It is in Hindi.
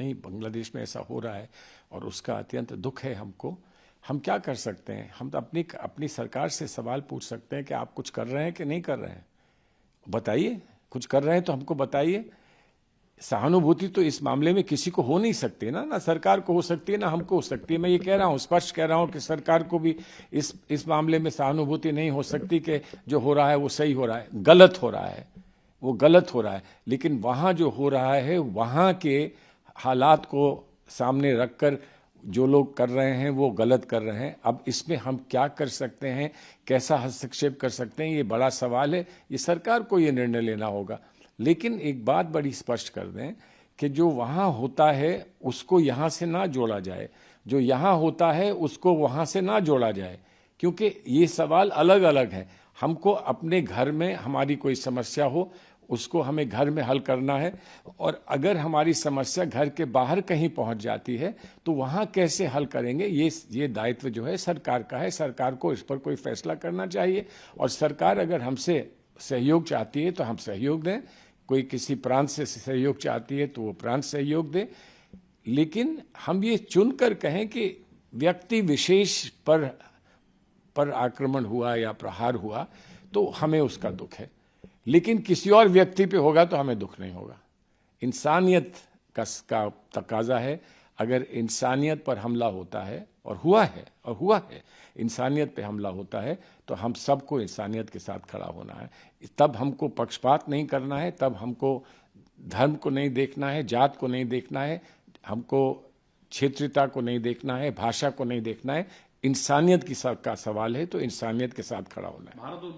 नहीं, बांग्लादेश में ऐसा हो रहा है और उसका अत्यंत दुख है हमको। हम क्या कर सकते हैं? हम तो अपनी सरकार से सवाल पूछ सकते हैं कि आप कुछ कर रहे हैं कि नहीं कर रहे हैं, बताइए। कुछ कर रहे हैं तो हमको बताइए। सहानुभूति तो इस मामले में किसी को हो नहीं सकती ना सरकार को हो सकती है ना हमको हो सकती है। मैं ये कह रहा हूँ, स्पष्ट कह रहा हूँ कि सरकार को भी इस मामले में सहानुभूति नहीं हो सकती कि जो हो रहा है वो सही हो रहा है, गलत हो रहा है, वो गलत हो रहा है। लेकिन वहाँ जो हो रहा है वहाँ के हालात को सामने रखकर जो लोग कर रहे हैं वो गलत कर रहे हैं। अब इसमें हम क्या कर सकते हैं, कैसा हस्तक्षेप कर सकते हैं, ये बड़ा सवाल है। ये सरकार को ये निर्णय लेना होगा। लेकिन एक बात बड़ी स्पष्ट कर दें कि जो वहाँ होता है उसको यहाँ से ना जोड़ा जाए, जो यहाँ होता है उसको वहाँ से ना जोड़ा जाए, क्योंकि ये सवाल अलग अलग है। हमको अपने घर में हमारी कोई समस्या हो उसको हमें घर में हल करना है, और अगर हमारी समस्या घर के बाहर कहीं पहुंच जाती है तो वहां कैसे हल करेंगे, ये दायित्व जो है सरकार का है। सरकार को इस पर कोई फैसला करना चाहिए, और सरकार अगर हमसे सहयोग चाहती है तो हम सहयोग दें। कोई किसी प्रांत से सहयोग चाहती है तो वो प्रांत सहयोग दे। लेकिन हम ये चुनकर कहें कि व्यक्ति विशेष पर आक्रमण हुआ या प्रहार हुआ तो हमें उसका दुख है, लेकिन किसी और व्यक्ति पे होगा तो हमें दुख नहीं होगा। इंसानियत का तकाजा है। अगर इंसानियत पर हमला होता है, और हुआ है, इंसानियत पे हमला होता है, तो हम सबको इंसानियत के साथ खड़ा होना है। तब हमको पक्षपात नहीं करना है, तब हमको धर्म को नहीं देखना है, जात को नहीं देखना है, हमको क्षेत्रीयता को नहीं देखना है, भाषा को नहीं देखना है। इंसानियत का सवाल है तो इंसानियत के साथ खड़ा होना है।